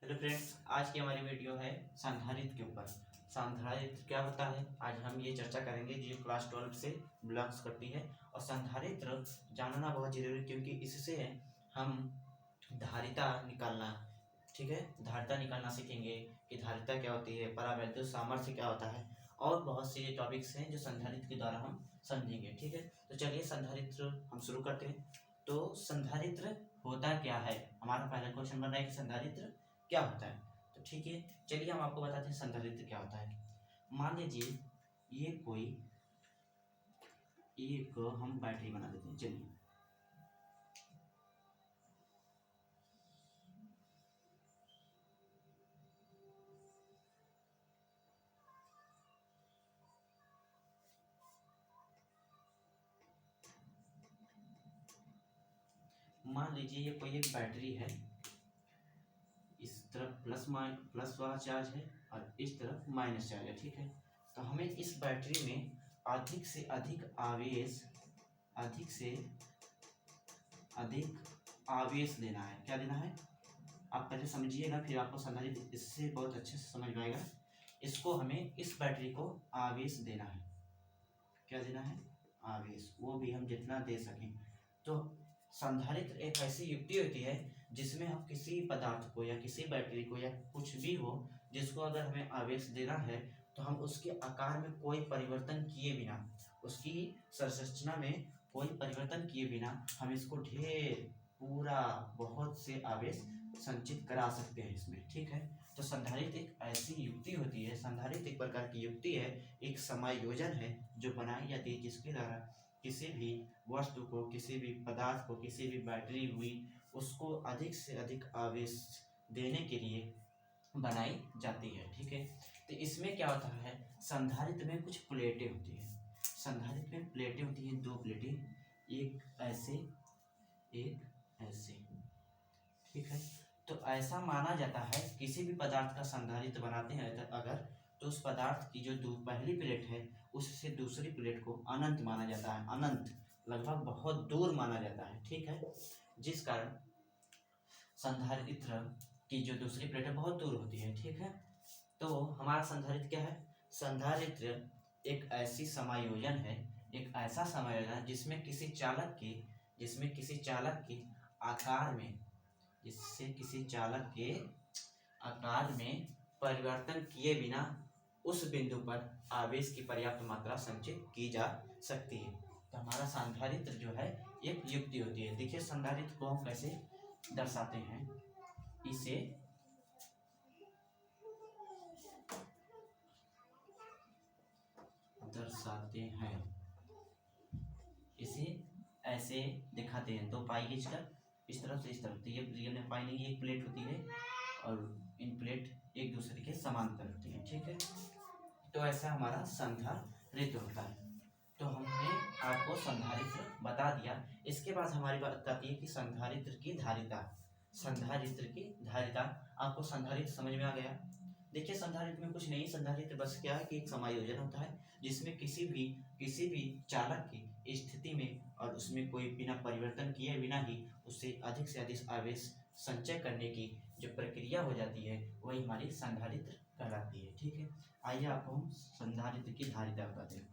Hello friends, आज की हमारी वीडियो है संधारित्र के ऊपर। संधारित्र क्या होता है, आज हम ये चर्चा करेंगे जो क्लास 12 से बिलोंग्स करती है। और संधारित्र जानना बहुत जरूरी है क्योंकि इससे हम धारिता निकालना, ठीक है, धारिता निकालना सीखेंगे कि धारिता क्या होती है, परावैद्युत सामर्थ्य क्या होता है, और बहुत से टॉपिक्स हैं जो संधारित्र के द्वारा हम समझेंगे। ठीक है, तो चलिए संधारित्र हम शुरू करते हैं। तो संधारित्र होता क्या है, हमारा पहला क्वेश्चन बन रहा है कि संधारित्र क्या होता है। तो ठीक है, चलिए हम आपको बताते हैं संधारित्र क्या होता है। मान लीजिए ये कोई एक हम बैटरी बना देते हैं। चलिए मान लीजिए ये कोई एक बैटरी है, इस तरफ प्लस वाला चार्ज है और इस तरफ माइनस चार्ज है। ठीक है, तो हमें इस बैटरी में अधिक से अधिक आवेश अधिक से अधिक आवेश देना है। क्या देना है, आप पहले समझिएगा, फिर आपको संधारित्र इससे बहुत अच्छे से समझ में आएगा। इसको हमें इस बैटरी को आवेश देना है। क्या देना है, आवेश, वो भी हम जितना दे सकें। तो संधारित्र एक ऐसी युक्ति होती है जिसमें हम किसी पदार्थ को या किसी बैटरी को या कुछ भी हो जिसको अगर हमें आवेश देना है तो हम उसके आकार में कोई परिवर्तन किए बिना, उसकी संरचना में कोई परिवर्तन किए बिना हम इसको ढेर पूरा बहुत से आवेश संचित करा सकते हैं इसमें। ठीक है, तो संधारित्र एक ऐसी युक्ति होती है, संधारित्र एक प्रकार की युक्ति है, एक समायोजन है जो बनाई जाती है जिसके द्वारा किसी भी वस्तु को, किसी भी पदार्थ को, किसी भी बैटरी हुई, उसको अधिक से अधिक आवेश देने के लिए बनाई जाती है। ठीक है, तो इसमें क्या होता है, संधारित्र में कुछ प्लेटें होती हैं। संधारित्र में प्लेटें होती हैं, दो प्लेटें, एक ऐसे एक ऐसे। ठीक है, तो ऐसा माना जाता है किसी भी पदार्थ का संधारित्र बनाते हैं अगर, तो उस पदार्थ की जो पहली प्लेट है उससे दूसरी प्लेट को अनंत माना जाता है, अनंत, लगभग बहुत दूर माना जाता है। ठीक है, जिस कारण संधारित्र की जो दूसरी प्लेट है बहुत दूर होती है। ठीक है, तो हमारा संधारित्र क्या है, संधारित्र एक ऐसी समायोजन है, एक ऐसा समायोजन है जिसमें किसी चालक के आकार में, जिससे किसी चालक के आकार में परिवर्तन किए बिना उस बिंदु पर आवेश की पर्याप्त मात्रा संचित की जा सकती है। तो हमारा संधारित्र जो है एक युक्ति होती है। देखिए संधारित्र को हम कैसे दर्शाते हैं, इसे दर्शाते हैं, इसे ऐसे दिखाते हैं, दो पाई खींचकर इस तरफ से इस तरफ। तो ये रियल में पाई नहीं, एक प्लेट होती है और इन प्लेट एक दूसरे के समांतर होती हैं। ठीक है, तो ऐसा हमारा संधारित्र होता है। तो हमने आपको संधारित्र बता दिया। इसके बाद हमारी बात आती है कि संधारित्र की धारिता। संधारित्र की धारिता, आपको संधारित्र समझ में आ गया। देखिए संधारित्र में कुछ नहीं, संधारित्र बस क्या है कि एक समायोजन होता है जिसमें किसी भी चालक की स्थिति में और उसमें कोई बिना परिवर्तन किए बिना ही उससे अधिक से अधिक आवेश संचय करने की जो प्रक्रिया हो जाती है वही हमारी संधारित्र कहलाती है। ठीक है, आइए आपको हम संधारित्र की धारिता बताते हैं।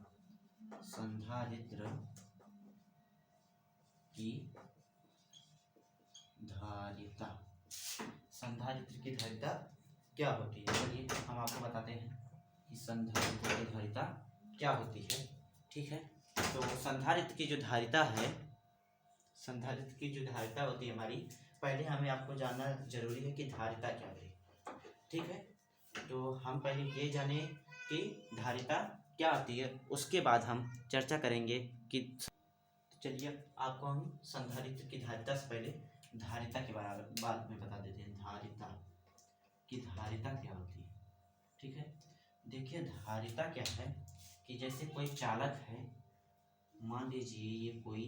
संधारित्र की धारिता, संधारित्र की धारिता क्या होती है, चलिए हम आपको बताते हैं कि संधारित्र की धारिता क्या होती है। ठीक है, तो संधारित्र की जो धारिता है, संधारित्र की जो धारिता होती है हमारी, पहले हमें आपको जानना जरूरी है कि धारिता क्या है। ठीक है, तो हम पहले ये जाने कि धारिता क्या होती है, उसके बाद हम चर्चा करेंगे कि, चलिए आपको हम संधारित्र की धारिता से पहले धारिता के बारे में बता देते हैं। धारिता की धारिता क्या होती है। ठीक है, देखिए धारिता क्या है कि जैसे कोई चालक है, मान लीजिए ये कोई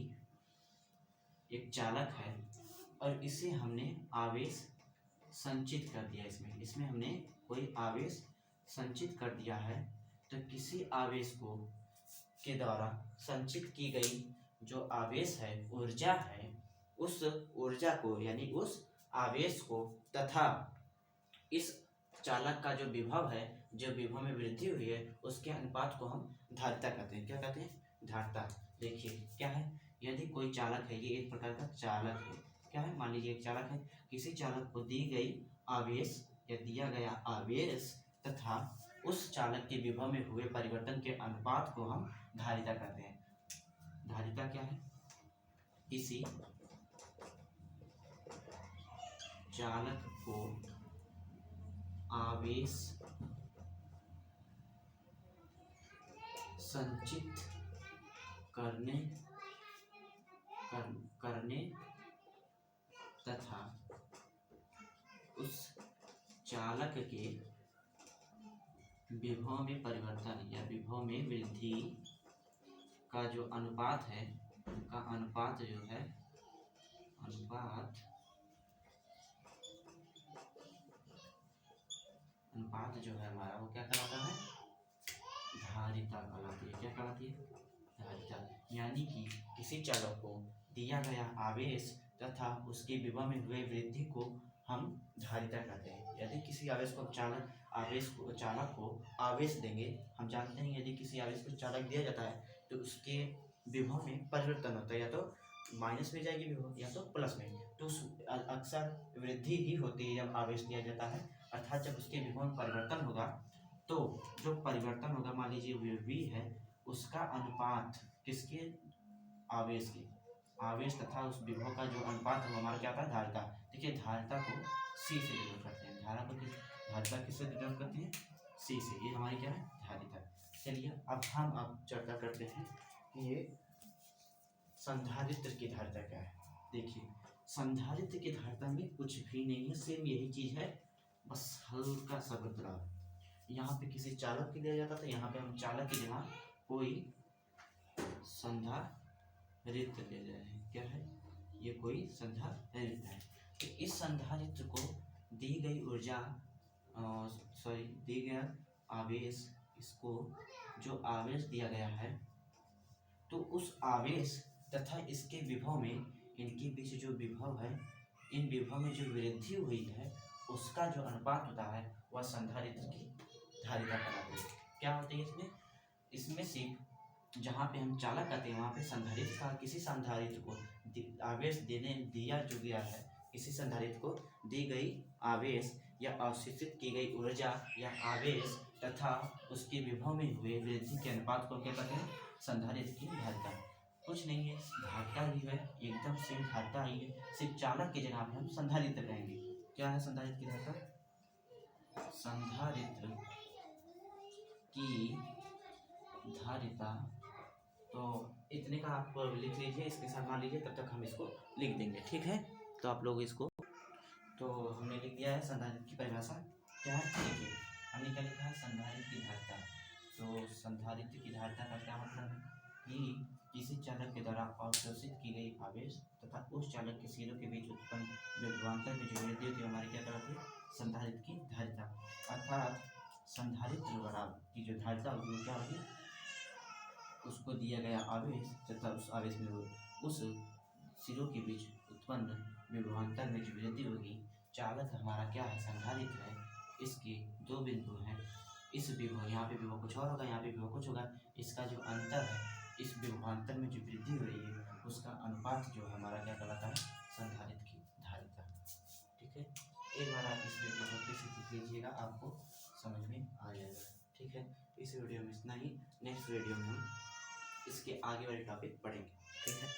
एक चालक है और इसे हमने आवेश संचित कर दिया, इसमें हमने कोई आवेश संचित कर दिया है। तो किसी आवेश को के द्वारा संचित की गई जो आवेश है, ऊर्जा है, उस ऊर्जा को यानी उस आवेश को तथा इस चालक का जो विभव है, जो विभव में वृद्धि हुई है, उसके अनुपात को हम धारिता कहते हैं। क्या कहते हैं? धारिता। देखिए क्या है, यदि कोई चालक है, ये एक प्रकार का चालक है। क्या है? मान लीजिए एक चालक है, किसी चालक को दी गई आवेश या दिया गया आवेश तथा उस चालक के विभव में हुए परिवर्तन के अनुपात को हम धारिता कहते हैं। धारिता क्या है? किसी चालक को आवेश संचित करने तथा उस चालक के विभव में परिवर्तन या विभव में वृद्धि का जो अनुपात है, का अनुपात जो है, अनुपात जो है हमारा, वो क्या कहलाता है? धारिता कहलाती है। क्या कहलाती है? धारिता। यानी कि किसी चालक को दिया गया आवेश तथा उसके विभव में हुए वृद्धि को हम धारिता कहते हैं। यदि किसी आवेश को चालक को आवेश देंगे, हम जानते हैं यदि किसी आवेश को चालक दिया जाता है तो उसके विभव में परिवर्तन होता है, या तो माइनस में जाएगी विभव या तो प्लस में, तो अक्सर वृद्धि ही होती है जब आवेश दिया जाता है। अर्थात जब उसके विभव में परिवर्तन होगा तो जो परिवर्तन होगा, मान लीजिए v है, उसका अनुपात किसके? आवेश के। आवेश तथा उस विभव का जो अनुपात है हमारा क्या था? धारिता। देखिए धारिता को C से डिनोट करते हैं। धारिता किससे डिनोट करते हैं? C से। ये हमारी क्या है? धारिता। चलिए अब हम चर्चा करते हैं ये संधारित्र की धारिता क्या है। देखिए संधारित्र की धारिता में कुछ भी नहीं है, सेम यही चीज है, बस हल्का सा बदलाव। यहाँ पे किसी चालक के दिया जाता था, यहाँ पे हम चालक की जगह कोई संधारित्र ले रहे हैं। क्या है? ये कोई संधारित्र है। तो इस संधारित्र को दी गई ऊर्जा, दी गया आवेश, इसको जो आवेश दिया गया है, तो उस आवेश तथा इसके विभव में, इनके बीच जो विभव है, इन विभव में जो वृद्धि हुई है, उसका जो अनुपात होता है वह संधारित्र की धारिता कहलाती है। क्या होती है इसमें सिर्फ जहाँ पे हम चालक कहते हैं वहाँ पे संधारित्र का, किसी संधारित्र को आवेश दिया जो गया है, किसी संधारित्र को दी गई आवेश या अवशोषित की गई ऊर्जा या आवेश तथा उसके विभव में हुए वृद्धि के अनुपात को क्या कहते हैं? संधारित्र की धारिता। कुछ नहीं है, धारिता ही है, एकदम सेम धारिता ही है, सिर्फ चालक की जगह पे हम संधारित्र कहेंगे। क्या है संधारित्र की धारिता? संधारित्र की धारिता, तो इतने का आप लिख लीजिए, इसके साथ मान लीजिए, तब तक हम इसको लिख देंगे। ठीक है, तो आप लोग इसको, तो हमने लिख दिया है संधारित्र की परिभाषा क्या है। ठीक है, हमने क्या लिखा है? संधारित्र की धारिता। तो संधारित्र की धारिता का क्या मतलब है कि किसी चालक के द्वारा अवशोषित की गई आवेश तथा उस चालक के सिरों के बीच उत्पन्न विभवांतर में जो वृद्धि होती है हमारी क्या कहलाती है? संधारित्र की धारिता। अर्थात संधारित्र द्वारा की जो धारिता होगी वो क्या होगी? उसको दिया गया आवेश तथा उस आवेश में उस सिरों के बीच उत्पन्न विभवांतर में जो वृद्धि होगी, चालक हमारा क्या है? संधारित्र है। इसके दो बिंदु हैं, इस विभव, यहाँ पे विभव कुछ और होगा, यहाँ पे विभव कुछ होगा, इसका जो अंतर है, इस विभवांतर में जो वृद्धि हो रही है उसका अनुपात जो हमारा क्या कहलाता है? संधारित्र की धारिता। ठीक है, एक बार आप इस वीडियो को फिर से देख लीजिएगा, आपको समझ में आ जाएगा। ठीक है, इस वीडियो में इतना ही। नेक्स्ट वीडियो में हम इसके आगे वाले टॉपिक पढ़ेंगे। ठीक है।